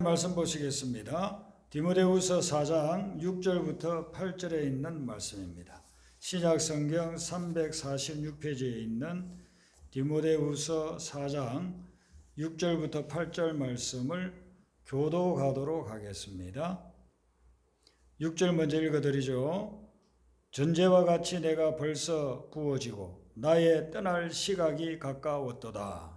말씀 보시겠습니다. 디모데후서 4장 6절부터 8절에 있는 말씀입니다. 신약성경 346페이지에 있는 디모데후서 4장 6절부터 8절 말씀을 교도가도록 하겠습니다. 6절 먼저 읽어드리죠. 전제와 같이 내가 벌써 부어지고 나의 떠날 시각이 가까웠도다.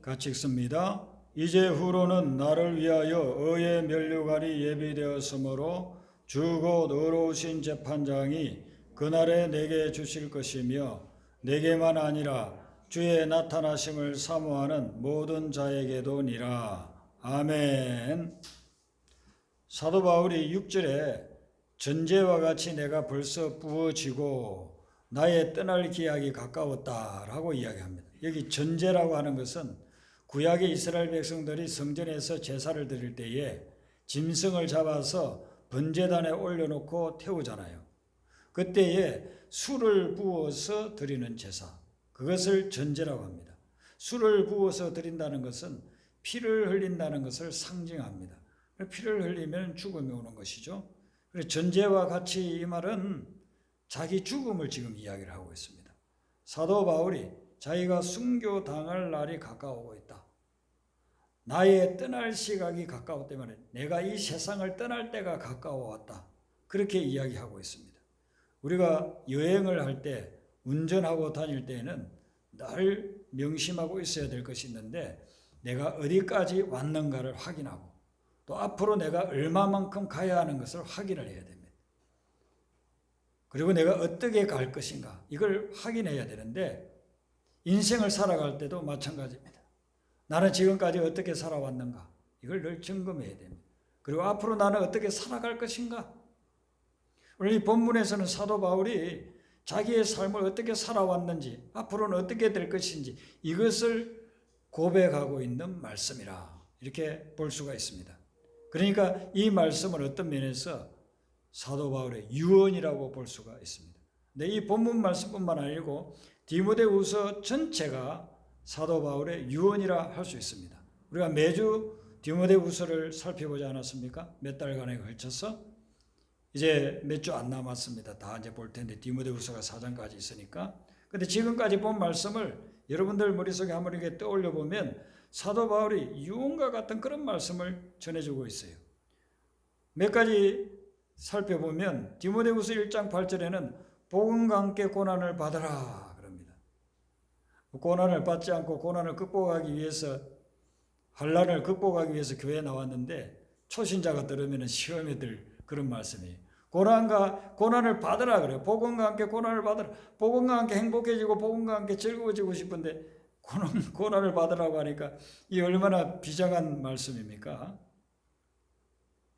같이 읽습니다. 이제 후로는 나를 위하여 의의 면류관이 예비되었으므로 주 곧 의로우신 재판장이 그날에 내게 주실 것이며 내게만 아니라 주의 나타나심을 사모하는 모든 자에게도니라. 아멘. 사도 바울이 6절에 전제와 같이 내가 벌써 부어지고 나의 떠날 기약이 가까웠다라고 이야기합니다. 여기 전제라고 하는 것은 구약의 이스라엘 백성들이 성전에서 제사를 드릴 때에 짐승을 잡아서 번제단에 올려놓고 태우잖아요. 그때에 술을 부어서 드리는 제사, 그것을 전제라고 합니다. 술을 부어서 드린다는 것은 피를 흘린다는 것을 상징합니다. 피를 흘리면 죽음이 오는 것이죠. 그래서 전제와 같이 이 말은 자기 죽음을 지금 이야기를 하고 있습니다. 사도 바울이 자기가 순교당할 날이 가까우고 있다. 나의 떠날 시각이 가까웠기 때문에 내가 이 세상을 떠날 때가 가까워왔다. 그렇게 이야기하고 있습니다. 우리가 여행을 할 때, 운전하고 다닐 때에는 늘 명심하고 있어야 될 것이 있는데 내가 어디까지 왔는가를 확인하고 또 앞으로 내가 얼마만큼 가야 하는 것을 확인을 해야 됩니다. 그리고 내가 어떻게 갈 것인가 이걸 확인해야 되는데 인생을 살아갈 때도 마찬가지입니다. 나는 지금까지 어떻게 살아왔는가 이걸 늘 점검해야 됩니다. 그리고 앞으로 나는 어떻게 살아갈 것인가. 오늘 이 본문에서는 사도 바울이 자기의 삶을 어떻게 살아왔는지 앞으로는 어떻게 될 것인지 이것을 고백하고 있는 말씀이라 이렇게 볼 수가 있습니다. 그러니까 이 말씀은 어떤 면에서 사도 바울의 유언이라고 볼 수가 있습니다. 근데 이 본문 말씀뿐만 아니고 디모데후서 전체가 사도 바울의 유언이라 할 수 있습니다. 우리가 매주 디모데후서를 살펴보지 않았습니까? 몇 달간에 걸쳐서 이제 몇 주 안 남았습니다. 다 이제 볼 텐데 디모데후서가 4장까지 있으니까. 근데 지금까지 본 말씀을 여러분들 머릿속에 한번 이렇게 떠올려 보면 사도 바울이 유언과 같은 그런 말씀을 전해주고 있어요. 몇 가지 살펴보면 디모데후서 1장 8절에는 복음과 함께 고난을 받으라 그럽니다. 고난을 받지 않고 고난을 극복하기 위해서 환난을 극복하기 위해서 교회에 나왔는데 초신자가 들으면 시험에 들 그런 말씀이에요. 고난을 받으라 그래요. 복음과 함께 고난을 받으라. 복음과 함께 행복해지고 복음과 함께 즐거워지고 싶은데 고난을 받으라고 하니까 이 얼마나 비장한 말씀입니까?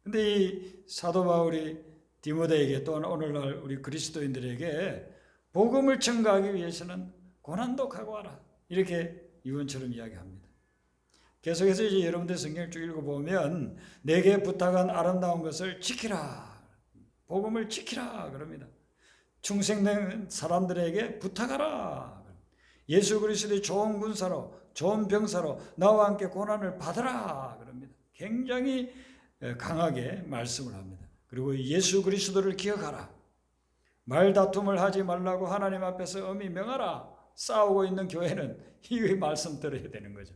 근데 이 사도 바울이 디모데에게 또한 오늘날 우리 그리스도인들에게 복음을 전가하기 위해서는 고난도 각오하라 이렇게 유언처럼 이야기합니다. 계속해서 이제 여러분들 성경을 쭉 읽어보면 내게 부탁한 아름다운 것을 지키라, 복음을 지키라 그럽니다. 충성된 사람들에게 부탁하라. 예수 그리스도의 좋은 군사로 좋은 병사로 나와 함께 고난을 받으라 그럽니다. 굉장히 강하게 말씀을 합니다. 그리고 예수 그리스도를 기억하라. 말다툼을 하지 말라고 하나님 앞에서 엄히 명하라. 싸우고 있는 교회는 이 말씀 들어야 되는 거죠.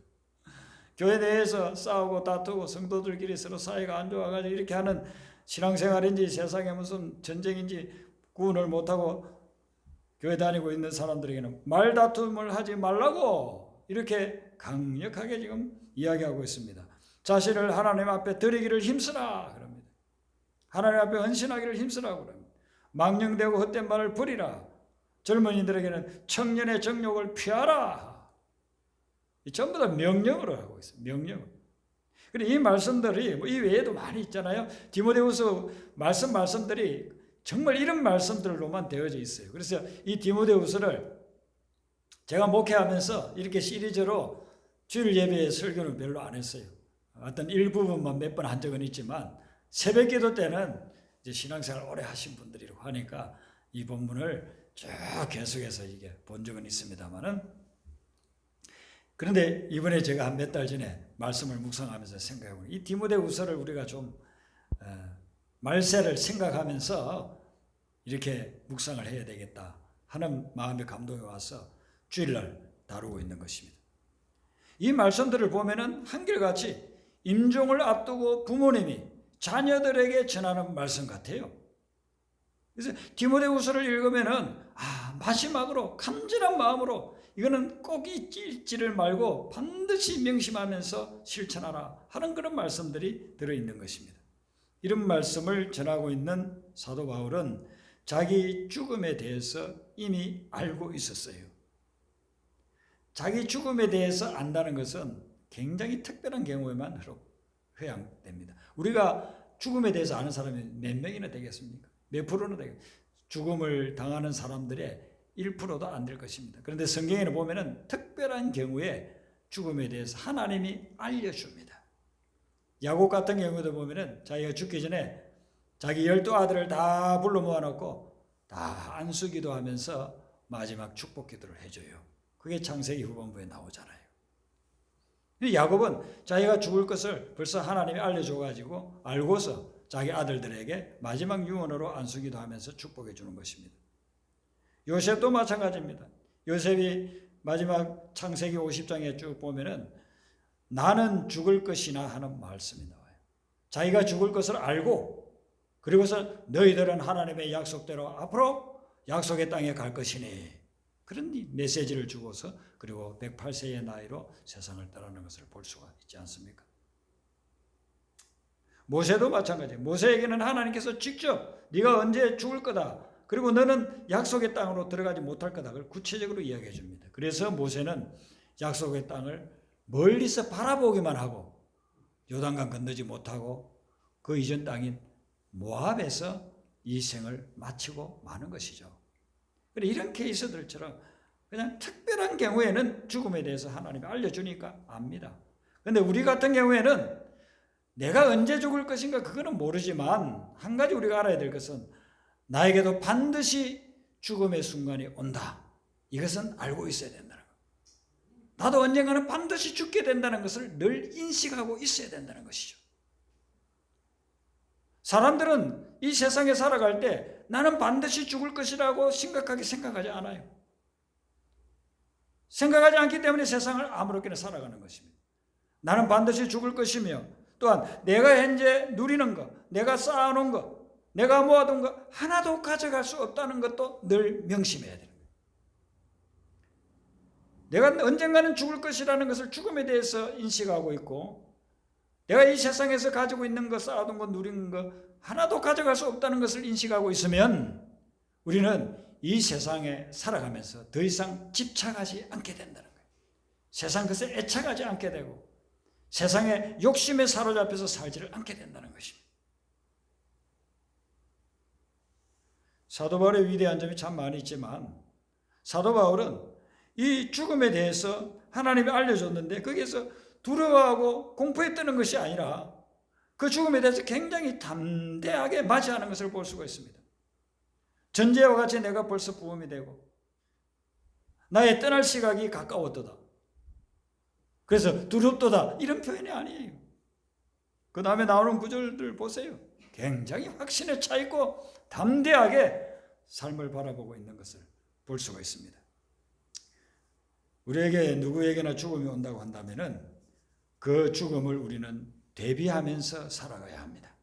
교회 내에서 싸우고 다투고 성도들끼리 서로 사이가 안 좋아가지고 이렇게 하는 신앙생활인지 세상에 무슨 전쟁인지 구분을 못하고 교회 다니고 있는 사람들에게는 말다툼을 하지 말라고 이렇게 강력하게 지금 이야기하고 있습니다. 자신을 하나님 앞에 드리기를 힘쓰라 그럽니다. 하나님 앞에 헌신하기를 힘쓰라고 그럽니다. 망령되고 헛된 말을 버리라. 젊은이들에게는 청년의 정욕을 피하라. 전부 다 명령으로 하고 있어요. 명령. 그리고 이 말씀들이 이 외에도 많이 있잖아요. 디모데후서 말씀들이 정말 이런 말씀들로만 되어져 있어요. 그래서 이 디모데후서를 제가 목회하면서 이렇게 시리즈로 주일 예배의 설교는 별로 안 했어요. 어떤 일부분만 몇 번 한 적은 있지만 새벽 기도 때는 이제 신앙생활 오래 하신 분들이라고 하니까 이 본문을 쭉 계속해서 이게 본 적은 있습니다만은, 그런데 이번에 제가 한 몇 달 전에 말씀을 묵상하면서 생각해보니 이 디모데후서를 우리가 좀 말세를 생각하면서 이렇게 묵상을 해야 되겠다 하는 마음의 감동이 와서 주일날 다루고 있는 것입니다. 이 말씀들을 보면은 한결같이 임종을 앞두고 부모님이 자녀들에게 전하는 말씀 같아요. 그래서 디모데후서를 읽으면은 마지막으로 간절한 마음으로 이거는 꼭 잊지를 말고 반드시 명심하면서 실천하라 하는 그런 말씀들이 들어있는 것입니다. 이런 말씀을 전하고 있는 사도 바울은 자기 죽음에 대해서 이미 알고 있었어요. 자기 죽음에 대해서 안다는 것은 굉장히 특별한 경우에만 회양됩니다. 우리가 죽음에 대해서 아는 사람이 몇 명이나 되겠습니까? 몇 프로나 되겠습니까? 죽음을 당하는 사람들의 1%도 안 될 것입니다. 그런데 성경에는 보면은 특별한 경우에 죽음에 대해서 하나님이 알려줍니다. 야곱 같은 경우도 보면은 자기가 죽기 전에 자기 12아들을 다 불러 모아놓고 다 안수기도 하면서 마지막 축복 기도를 해줘요. 그게 창세기 후반부에 나오잖아요. 야곱은 자기가 죽을 것을 벌써 하나님이 알려줘가지고 알고서 자기 아들들에게 마지막 유언으로 안수기도 하면서 축복해 주는 것입니다. 요셉도 마찬가지입니다. 요셉이 마지막 창세기 50장에 쭉 보면은 나는 죽을 것이나 하는 말씀이 나와요. 자기가 죽을 것을 알고 그리고서 너희들은 하나님의 약속대로 앞으로 약속의 땅에 갈 것이니 그런 메시지를 주고서 그리고 108세의 나이로 세상을 떠나는 것을 볼 수가 있지 않습니까? 모세도 마찬가지예요. 모세에게는 하나님께서 직접 네가 언제 죽을 거다. 그리고 너는 약속의 땅으로 들어가지 못할 거다. 그걸 구체적으로 이야기해 줍니다. 그래서 모세는 약속의 땅을 멀리서 바라보기만 하고 요단강 건너지 못하고 그 이전 땅인 모압에서 이 생을 마치고 마는 것이죠. 이런 케이스들처럼 그냥 특별한 경우에는 죽음에 대해서 하나님이 알려주니까 압니다. 그런데 우리 같은 경우에는 내가 언제 죽을 것인가 그거는 모르지만 한 가지 우리가 알아야 될 것은 나에게도 반드시 죽음의 순간이 온다. 이것은 알고 있어야 된다는 것. 나도 언젠가는 반드시 죽게 된다는 것을 늘 인식하고 있어야 된다는 것이죠. 사람들은 이 세상에 살아갈 때 나는 반드시 죽을 것이라고 심각하게 생각하지 않아요. 생각하지 않기 때문에 세상을 아무렇게나 살아가는 것입니다. 나는 반드시 죽을 것이며 또한 내가 현재 누리는 것, 내가 쌓아놓은 것, 내가 모아둔 것 하나도 가져갈 수 없다는 것도 늘 명심해야 되는 거예요. 내가 언젠가는 죽을 것이라는 것을 죽음에 대해서 인식하고 있고 내가 이 세상에서 가지고 있는 것, 쌓아둔 것, 누린 것 하나도 가져갈 수 없다는 것을 인식하고 있으면 우리는 이 세상에 살아가면서 더 이상 집착하지 않게 된다는 거예요. 세상 것에 애착하지 않게 되고 세상의 욕심에 사로잡혀서 살지를 않게 된다는 것입니다. 사도 바울의 위대한 점이 참 많이 있지만 사도 바울은 이 죽음에 대해서 하나님이 알려줬는데 거기에서 두려워하고 공포에 뜨는 것이 아니라 그 죽음에 대해서 굉장히 담대하게 맞이하는 것을 볼 수가 있습니다. 전제와 같이 내가 벌써 부험이 되고 나의 떠날 시각이 가까웠도다. 그래서 두렵도다 이런 표현이 아니에요. 그 다음에 나오는 구절들 보세요. 굉장히 확신에 차 있고 담대하게 삶을 바라보고 있는 것을 볼 수가 있습니다. 우리에게 누구에게나 죽음이 온다고 한다면은 그 죽음을 우리는 대비하면서 살아가야 합니다.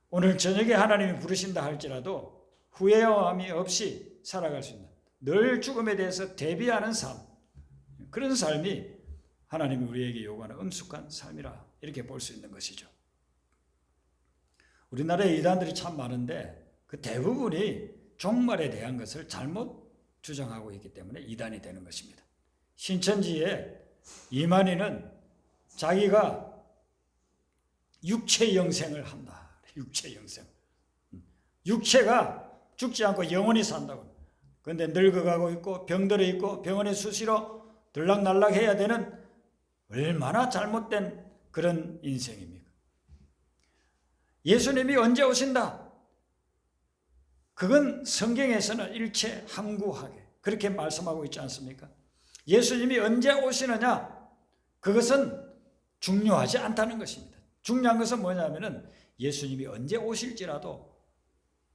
오늘 저녁에 하나님이 부르신다 할지라도 후회함이 없이 살아갈 수 있는 늘 죽음에 대해서 대비하는 삶, 그런 삶이 하나님이 우리에게 요구하는 엄숙한 삶이라 이렇게 볼 수 있는 것이죠. 우리나라에 이단들이 참 많은데 그 대부분이 종말에 대한 것을 잘못 주장하고 있기 때문에 이단이 되는 것입니다. 신천지의 이만희는 자기가 육체 영생을 한다. 육체 영생. 육체가 죽지 않고 영원히 산다고. 그런데 늙어가고 있고 병들어 있고 병원에 수시로 들락날락 해야 되는 얼마나 잘못된 그런 인생입니까? 예수님이 언제 오신다? 그건 성경에서는 일체 항구하게 그렇게 말씀하고 있지 않습니까? 예수님이 언제 오시느냐? 그것은 중요하지 않다는 것입니다. 중요한 것은 뭐냐면은 예수님이 언제 오실지라도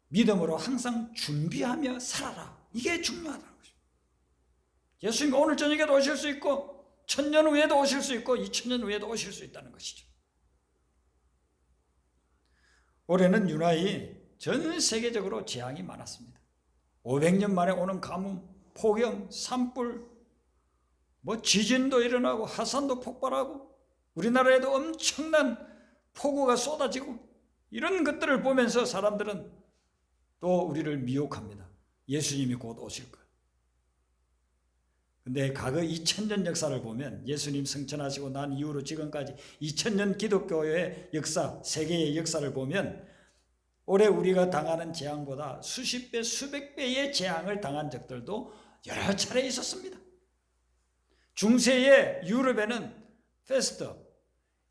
믿음으로 항상 준비하며 살아라. 이게 중요하다는 것입니다. 예수님이 오늘 저녁에도 오실 수 있고 1000년 후에도 오실 수 있고 2000년 후에도 오실 수 있다는 것이죠. 올해는 유난히 전 세계적으로 재앙이 많았습니다. 500년 만에 오는 가뭄, 폭염, 산불, 지진도 일어나고 화산도 폭발하고 우리나라에도 엄청난 폭우가 쏟아지고 이런 것들을 보면서 사람들은 또 우리를 미혹합니다. 예수님이 곧 오실 거예요. 근데 과거 2000년 역사를 보면 예수님 승천하시고 난 이후로 지금까지 2000년 기독교의 역사, 세계의 역사를 보면 올해 우리가 당하는 재앙보다 수십 배, 수백 배의 재앙을 당한 적들도 여러 차례 있었습니다. 중세의 유럽에는 페스트,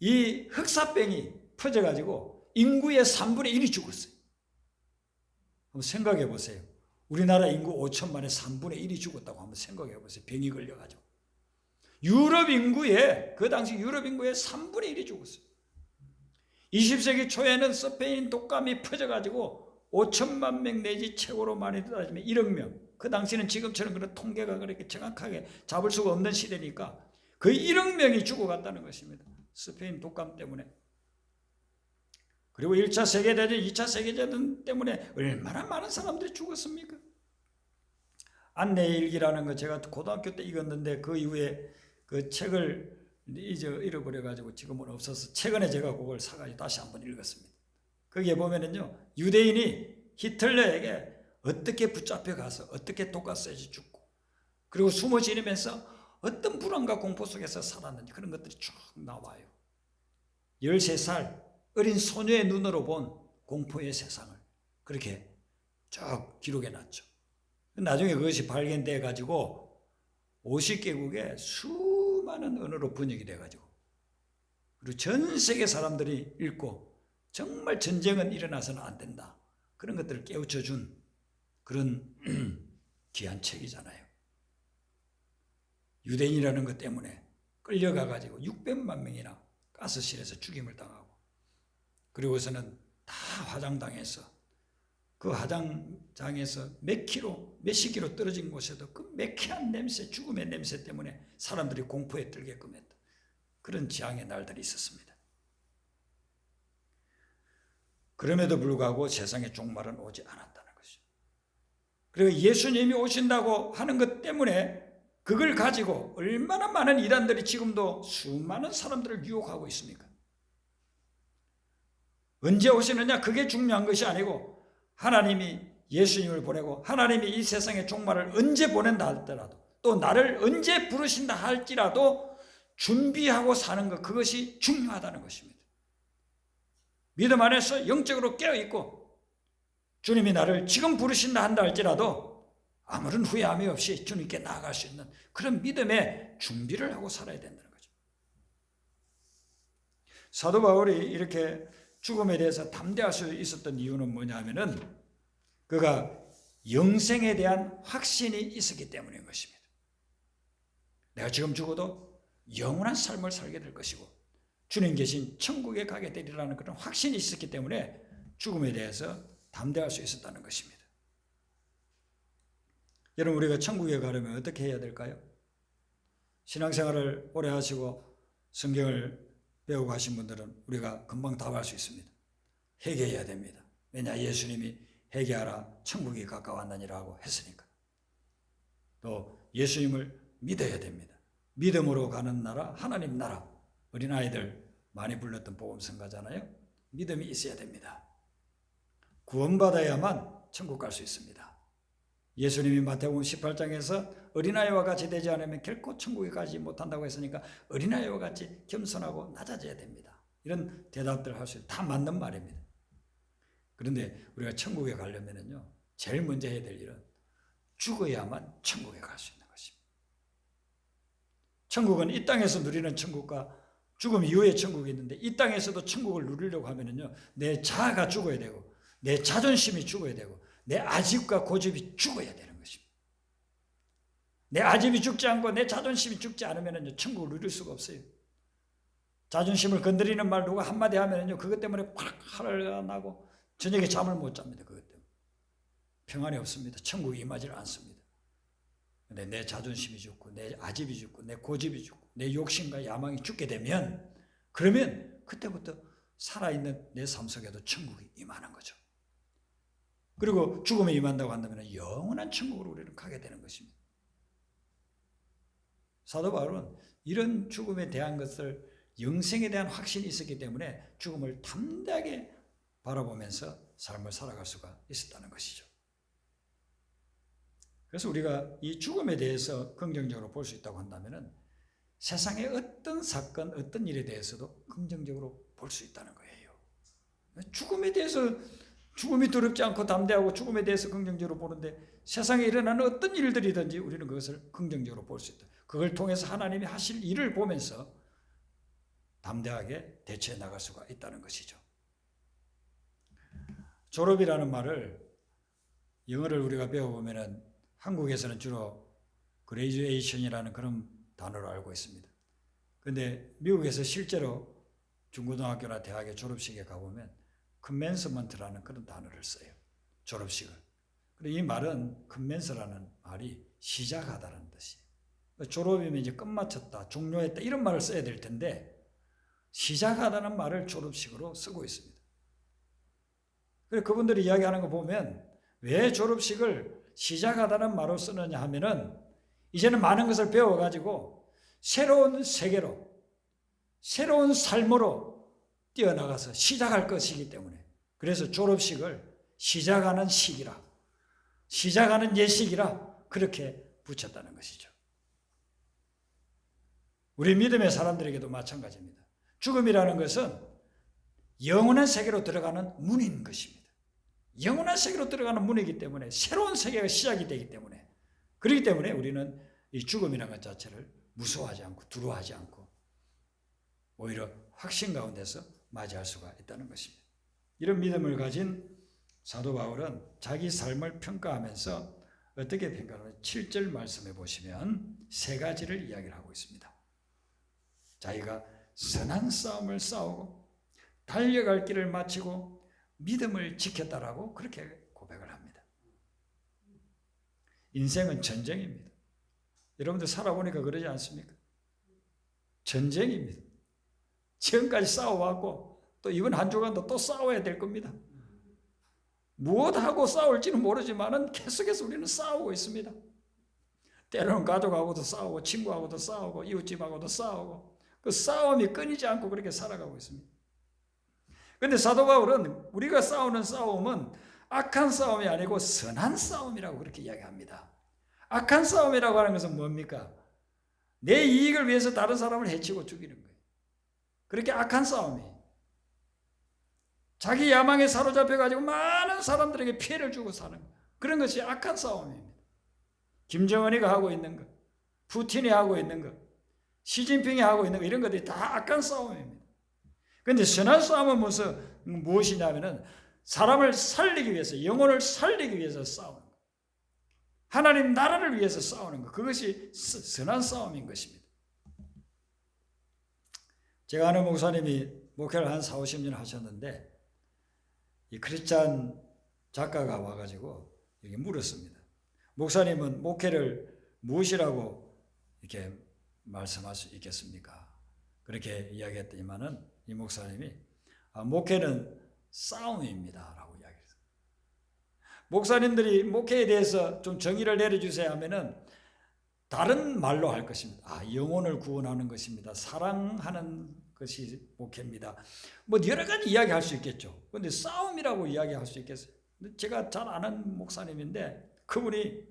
이 흑사병이 퍼져가지고 인구의 3분의 1이 죽었어요. 한번 생각해 보세요. 우리나라 인구 5천만에 3분의 1이 죽었다고 한번 생각해 보세요. 병이 걸려가지고. 유럽 인구의, 그 당시 유럽 인구의 3분의 1이 죽었어요. 20세기 초에는 스페인 독감이 퍼져가지고 5천만 명 내지 최고로 많이 따지면 1억 명. 그 당시는 지금처럼 그런 통계가 그렇게 정확하게 잡을 수가 없는 시대니까 거의 1억 명이 죽어갔다는 것입니다. 스페인 독감 때문에. 그리고 1차 세계대전, 2차 세계대전 때문에 얼마나 많은 사람들이 죽었습니까? 안내일기라는 거 제가 고등학교 때 읽었는데 그 이후에 그 책을 잃어버려가지고 지금은 없어서 최근에 제가 그걸 사가지고 다시 한번 읽었습니다. 거기에 보면은요, 유대인이 히틀러에게 어떻게 붙잡혀 가서 어떻게 독가스에 죽고 그리고 숨어 지내면서 어떤 불안과 공포 속에서 살았는지 그런 것들이 쭉 나와요. 13살 어린 소녀의 눈으로 본 공포의 세상을 그렇게 쭉 기록해 놨죠. 나중에 그것이 발견돼 가지고 50개국에 수많은 언어로 번역이 돼 가지고 그리고 전 세계 사람들이 읽고 정말 전쟁은 일어나서는 안 된다. 그런 것들을 깨우쳐 준 그런 귀한 책이잖아요. 유대인이라는 것 때문에 끌려가 가지고 600만 명이나 가스실에서 죽임을 당하고 그리고서는 다 화장당해서 그 화장장에서 몇십 킬로 떨어진 곳에도 그 매캐한 냄새, 죽음의 냄새 때문에 사람들이 공포에 떨게끔 했다. 그런 재앙의 날들이 있었습니다. 그럼에도 불구하고 세상의 종말은 오지 않았다는 것이죠. 그리고 예수님이 오신다고 하는 것 때문에 그걸 가지고 얼마나 많은 이단들이 지금도 수많은 사람들을 유혹하고 있습니까? 언제 오시느냐 그게 중요한 것이 아니고 하나님이 예수님을 보내고 하나님이 이 세상의 종말을 언제 보낸다 할지라도 또 나를 언제 부르신다 할지라도 준비하고 사는 것 그것이 중요하다는 것입니다. 믿음 안에서 영적으로 깨어있고 주님이 나를 지금 부르신다 한다 할지라도 아무런 후회함이 없이 주님께 나아갈 수 있는 그런 믿음의 준비를 하고 살아야 된다는 거죠. 사도 바울이 이렇게 죽음에 대해서 담대할 수 있었던 이유는 뭐냐면은 그가 영생에 대한 확신이 있었기 때문인 것입니다. 내가 지금 죽어도 영원한 삶을 살게 될 것이고 주님 계신 천국에 가게 되리라는 그런 확신이 있었기 때문에 죽음에 대해서 담대할 수 있었다는 것입니다. 여러분 우리가 천국에 가려면 어떻게 해야 될까요? 신앙생활을 오래 하시고 성경을 배우고 하신 분들은 우리가 금방 답할 수 있습니다. 회개해야 됩니다. 왜냐 예수님이 회개하라 천국이 가까웠느니라고 했으니까. 또 예수님을 믿어야 됩니다. 믿음으로 가는 나라 하나님 나라 어린아이들 많이 불렀던 복음성가잖아요. 믿음이 있어야 됩니다. 구원받아야만 천국 갈 수 있습니다. 예수님이 마태복음 18장에서 어린아이와 같이 되지 않으면 결코 천국에 가지 못한다고 했으니까 어린아이와 같이 겸손하고 낮아져야 됩니다. 이런 대답들을 할 수 있어요. 다 맞는 말입니다. 그런데 우리가 천국에 가려면요 제일 먼저 해야 될 일은 죽어야만 천국에 갈 수 있는 것입니다. 천국은 이 땅에서 누리는 천국과 죽음 이후의 천국이 있는데 이 땅에서도 천국을 누리려고 하면요 내 자아가 죽어야 되고 내 자존심이 죽어야 되고 내 아집과 고집이 죽어야 되는 것입니다. 내 아집이 죽지 않고 내 자존심이 죽지 않으면 천국을 누릴 수가 없어요. 자존심을 건드리는 말 누가 한마디 하면요, 그것 때문에 팍 화가 나고 저녁에 잠을 못 잡니다. 그것 때문에 평안이 없습니다. 천국에 임하지 않습니다. 근데 내 자존심이 죽고 내 아집이 죽고 내 고집이 죽고 내 욕심과 야망이 죽게 되면, 그러면 그때부터 살아있는 내 삶 속에도 천국이 임하는 거죠. 그리고 죽음에 임한다고 한다면 영원한 천국으로 우리는 가게 되는 것입니다. 사도 바울은 이런 죽음에 대한 것을, 영생에 대한 확신이 있었기 때문에 죽음을 담대하게 바라보면서 삶을 살아갈 수가 있었다는 것이죠. 그래서 우리가 이 죽음에 대해서 긍정적으로 볼 수 있다고 한다면 세상의 어떤 사건, 어떤 일에 대해서도 긍정적으로 볼 수 있다는 거예요. 죽음에 대해서, 죽음이 두렵지 않고 담대하고 죽음에 대해서 긍정적으로 보는데, 세상에 일어나는 어떤 일들이든지 우리는 그것을 긍정적으로 볼 수 있다. 그걸 통해서 하나님이 하실 일을 보면서 담대하게 대처해 나갈 수가 있다는 것이죠. 졸업이라는 말을, 영어를 우리가 배워보면 한국에서는 주로 graduation이라는 그런 단어로 알고 있습니다. 그런데 미국에서 실제로 중고등학교나 대학의 졸업식에 가보면 commencement라는 그런 단어를 써요. 졸업식을. 그리고 이 말은 commence라는 말이 시작하다는 뜻이에요. 졸업이면 이제 끝마쳤다, 종료했다 이런 말을 써야 될 텐데 시작하다는 말을 졸업식으로 쓰고 있습니다. 그래서 그분들이 이야기하는 거 보면 왜 졸업식을 시작하다는 말로 쓰느냐 하면은, 이제는 많은 것을 배워가지고 새로운 세계로, 새로운 삶으로 뛰어나가서 시작할 것이기 때문에, 그래서 졸업식을 시작하는 시기라, 시작하는 예식이라 그렇게 붙였다는 것이죠. 우리 믿음의 사람들에게도 마찬가지입니다. 죽음이라는 것은 영원한 세계로 들어가는 문인 것입니다. 영원한 세계로 들어가는 문이기 때문에, 새로운 세계가 시작이 되기 때문에, 그렇기 때문에 우리는 이 죽음이라는 것 자체를 무서워하지 않고 두려워하지 않고 오히려 확신 가운데서 맞이할 수가 있다는 것입니다. 이런 믿음을 가진 사도 바울은 자기 삶을 평가하면서 어떻게 평가하냐면 7절 말씀해 보시면 세 가지를 이야기를 하고 있습니다. 자기가 선한 싸움을 싸우고 달려갈 길을 마치고 믿음을 지켰다라고 그렇게 고백을 합니다. 인생은 전쟁입니다. 여러분들 살아보니까 그러지 않습니까? 전쟁입니다. 지금까지 싸워왔고 또 이번 한 주간도 또 싸워야 될 겁니다. 무엇하고 싸울지는 모르지만 계속해서 우리는 싸우고 있습니다. 때로는 가족하고도 싸우고 친구하고도 싸우고 이웃집하고도 싸우고, 그 싸움이 끊이지 않고 그렇게 살아가고 있습니다. 그런데 사도 바울은 우리가 싸우는 싸움은 악한 싸움이 아니고 선한 싸움이라고 그렇게 이야기합니다. 악한 싸움이라고 하는 것은 뭡니까? 내 이익을 위해서 다른 사람을 해치고 죽이는 거예요. 그렇게 악한 싸움이에요. 자기 야망에 사로잡혀가지고 많은 사람들에게 피해를 주고 사는 것, 그런 것이 악한 싸움입니다. 김정은이가 하고 있는 것, 푸틴이 하고 있는 것, 시진핑이 하고 있는 것, 이런 것들이 다 악한 싸움입니다. 그런데 선한 싸움은 무엇이냐면은 사람을 살리기 위해서, 영혼을 살리기 위해서 싸우는 것, 하나님 나라를 위해서 싸우는 것, 그것이 선한 싸움인 것입니다. 제가 아는 목사님이 목회를 한 40-50년 하셨는데, 이 크리스찬 작가가 와가지고 여기 물었습니다. 목사님은 목회를 무엇이라고 이렇게 말씀할 수 있겠습니까? 그렇게 이야기했더니만은 이 목사님이 목회는 싸움입니다 라고 이야기했어요. 목사님들이 목회에 대해서 좀 정의를 내려주세요 하면은 다른 말로 할 것입니다. 영혼을 구원하는 것입니다. 사랑하는 것이 목회입니다. 뭐 여러 가지 이야기할 수 있겠죠. 그런데 싸움이라고 이야기할 수 있겠어요. 제가 잘 아는 목사님인데 그분이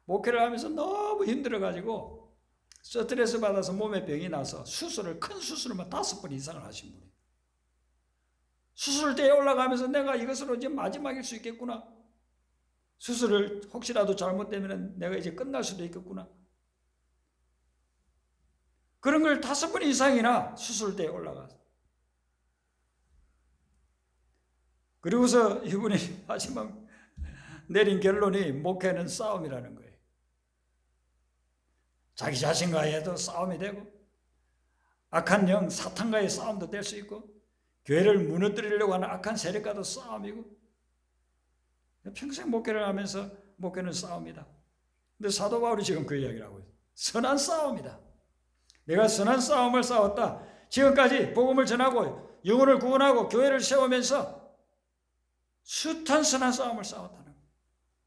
목회를 하면서 너무 힘들어가지고 스트레스 받아서 몸에 병이 나서 수술을, 큰 수술을 5번 이상을 하신 분이에요. 수술대에 올라가면서 내가 이것으로 이제 마지막일 수 있겠구나. 수술을 혹시라도 잘못되면 내가 이제 끝날 수도 있겠구나. 그런 걸 5번 이상이나 수술대에 올라가서. 그리고서 이분이 마지막 내린 결론이 목회는 싸움이라는 거예요. 자기 자신과의도 싸움이 되고 악한 영 사탄과의 싸움도 될 수 있고 교회를 무너뜨리려고 하는 악한 세력과도 싸움이고 평생 목회를 하면서 목회는 싸움이다. 근데 사도 바울이 지금 그 이야기를 하고 있어요. 선한 싸움이다. 내가 선한 싸움을 싸웠다. 지금까지 복음을 전하고 영혼을 구원하고 교회를 세우면서 숱한 선한 싸움을 싸웠다는 거예요.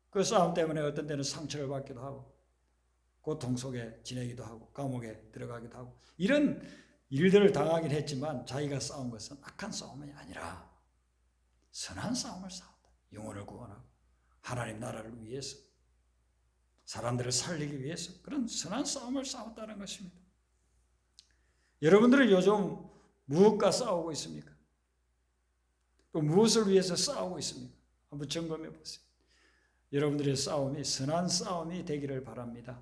그 싸움 때문에 어떤 때는 상처를 받기도 하고 고통 속에 지내기도 하고 감옥에 들어가기도 하고 이런 일들을 당하긴 했지만 자기가 싸운 것은 악한 싸움이 아니라 선한 싸움을 싸웠다. 영혼을 구원하고 하나님 나라를 위해서 사람들을 살리기 위해서 그런 선한 싸움을 싸웠다는 것입니다. 여러분들은 요즘 무엇과 싸우고 있습니까? 또 무엇을 위해서 싸우고 있습니까? 한번 점검해 보세요. 여러분들의 싸움이 선한 싸움이 되기를 바랍니다.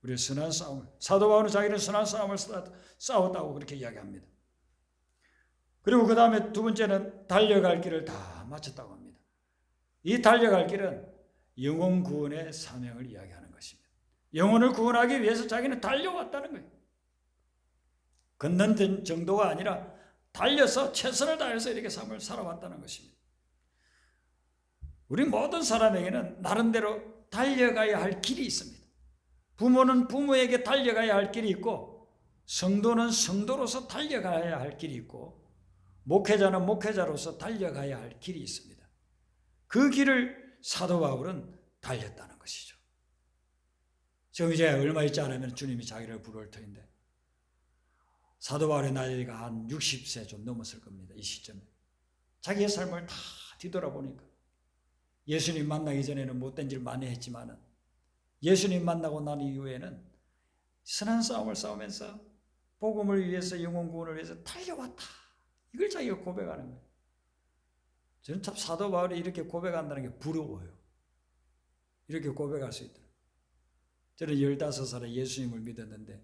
우리의 선한 싸움을, 사도 바울은 자기는 선한 싸움을 싸웠다고 그렇게 이야기합니다. 그리고 그 다음에 두 번째는 달려갈 길을 다 마쳤다고 합니다. 이 달려갈 길은 영혼 구원의 사명을 이야기하는 것입니다. 영혼을 구원하기 위해서 자기는 달려왔다는 거예요. 걷는 정도가 아니라 달려서 최선을 다해서 이렇게 삶을 살아왔다는 것입니다. 우리 모든 사람에게는 나름대로 달려가야 할 길이 있습니다. 부모는 부모에게 달려가야 할 길이 있고 성도는 성도로서 달려가야 할 길이 있고 목회자는 목회자로서 달려가야 할 길이 있습니다. 그 길을 사도 바울은 달렸다는 것이죠. 지금 이제 얼마 있지 않으면 주님이 자기를 부를 터인데 사도 바울의 나이가 한 60세 좀 넘었을 겁니다. 이 시점에 자기의 삶을 다 뒤돌아보니까 예수님 만나기 전에는 못된 일 많이 했지만은 예수님 만나고 난 이후에는 선한 싸움을 싸우면서 복음을 위해서 영혼 구원을 위해서 달려왔다. 이걸 자기가 고백하는 거예요. 저는 참 사도 바울이 이렇게 고백한다는 게 부러워요. 이렇게 고백할 수 있더라고요. 저는 15살에 예수님을 믿었는데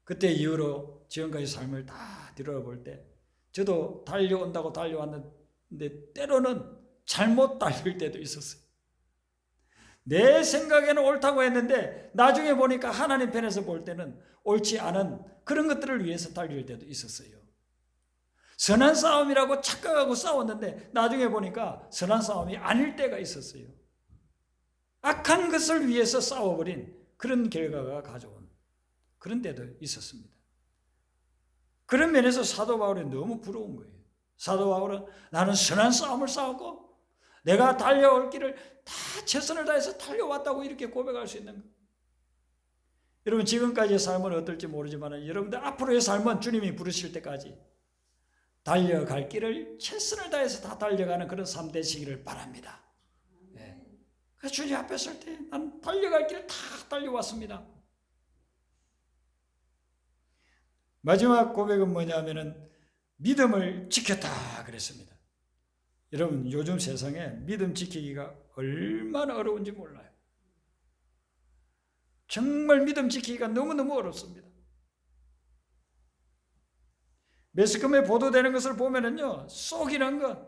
그때 이후로 지금까지 삶을 다 뒤돌아볼 때 저도 달려온다고 달려왔는데 때로는 잘못 달릴 때도 있었어요. 내 생각에는 옳다고 했는데 나중에 보니까 하나님 편에서 볼 때는 옳지 않은 그런 것들을 위해서 달릴 때도 있었어요. 선한 싸움이라고 착각하고 싸웠는데 나중에 보니까 선한 싸움이 아닐 때가 있었어요. 악한 것을 위해서 싸워버린 그런 결과가 가져온 그런 때도 있었습니다. 그런 면에서 사도 바울이 너무 부러운 거예요. 사도 바울은 나는 선한 싸움을 싸웠고 내가 달려올 길을 다 최선을 다해서 달려왔다고 이렇게 고백할 수 있는 거예요. 여러분 지금까지의 삶은 어떨지 모르지만 여러분들 앞으로의 삶은 주님이 부르실 때까지 달려갈 길을 최선을 다해서 다 달려가는 그런 삶 되시기를 바랍니다. 네. 그래서 주님 앞에 설 때 난 달려갈 길을 다 달려왔습니다. 마지막 고백은 뭐냐면은 믿음을 지켰다 그랬습니다. 여러분 요즘 세상에 믿음 지키기가 얼마나 어려운지 몰라요. 정말 믿음 지키기가 너무너무 어렵습니다. 매스컴에 보도되는 것을 보면은요, 속이는 것,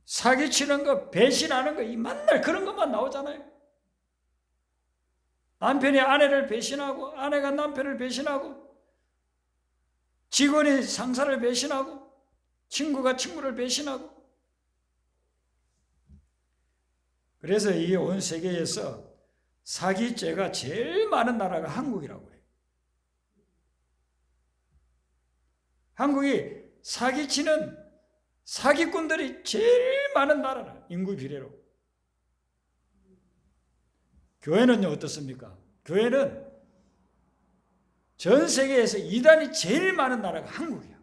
사기치는 것, 배신하는 것, 이 만날 그런 것만 나오잖아요. 남편이 아내를 배신하고, 아내가 남편을 배신하고, 직원이 상사를 배신하고, 친구가 친구를 배신하고. 그래서 이 온 세계에서 사기죄가 제일 많은 나라가 한국이라고 해요. 한국이 사기치는 사기꾼들이 제일 많은 나라라. 인구 비례로. 교회는요 어떻습니까? 교회는 전 세계에서 이단이 제일 많은 나라가 한국이야.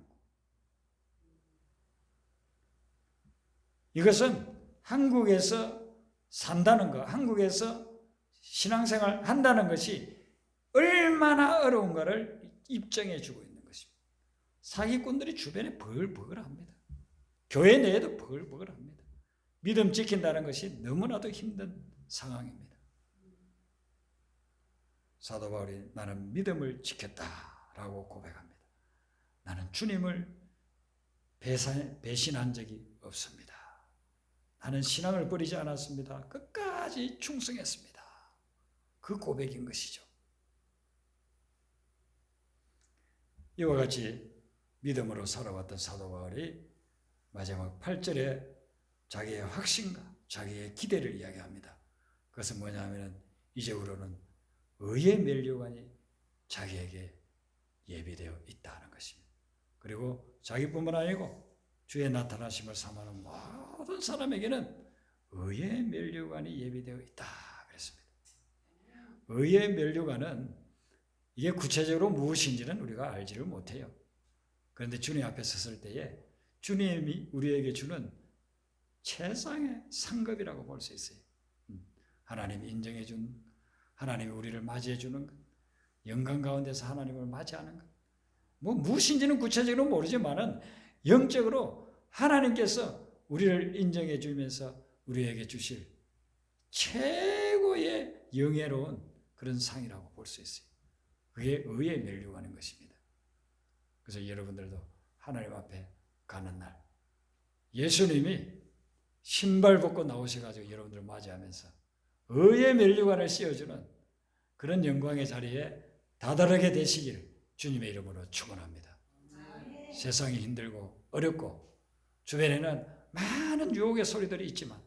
이것은 한국에서 산다는 것, 한국에서 신앙생활 한다는 것이 얼마나 어려운가를 입증해 주고 있는 것입니다. 사기꾼들이 주변에 버글버글합니다. 교회 내에도 버글버글합니다. 믿음 지킨다는 것이 너무나도 힘든 상황입니다. 사도 바울이 나는 믿음을 지켰다라고 고백합니다. 나는 주님을 배신한 적이 없습니다. 나는 신앙을 버리지 않았습니다. 끝까지 충성했습니다. 그 고백인 것이죠. 이와 같이 믿음으로 살아왔던 사도 바울이 마지막 8절에 자기의 확신과 자기의 기대를 이야기합니다. 그것은 뭐냐면 이제후로는 의의 면류관이 자기에게 예비되어 있다는 것입니다. 그리고 자기뿐만 아니고 주의 나타나심을 삼하는 모든 사람에게는 의의 면류관이 예비되어 있다 그랬습니다. 의의 면류관은 이게 구체적으로 무엇인지는 우리가 알지를 못해요. 그런데 주님 앞에 섰을 때에 주님이 우리에게 주는 최상의 상급이라고 볼 수 있어요. 하나님이 인정해 준, 하나님이 우리를 맞이해 주는 것, 영광 가운데서 하나님을 맞이하는 것, 무엇인지는 구체적으로 모르지만은 영적으로 하나님께서 우리를 인정해 주면서 우리에게 주실 최고의 영예로운 그런 상이라고 볼 수 있어요. 그게 의에 면류하는 것입니다. 그래서 여러분들도 하나님 앞에 가는 날 예수님이 신발 벗고 나오셔가지고 여러분들을 맞이하면서 의의 면류관을 씌워주는 그런 영광의 자리에 다다르게 되시길 주님의 이름으로 축원합니다. 세상이 힘들고 어렵고 주변에는 많은 유혹의 소리들이 있지만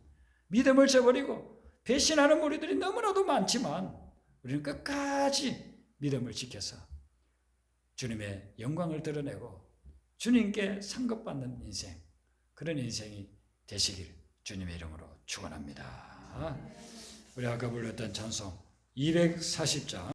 믿음을 저버리고 배신하는 무리들이 너무나도 많지만 우리는 끝까지 믿음을 지켜서 주님의 영광을 드러내고 주님께 상급받는 인생, 그런 인생이 되시길 주님의 이름으로 축원합니다. 우리 아까 불렀던 찬송 240장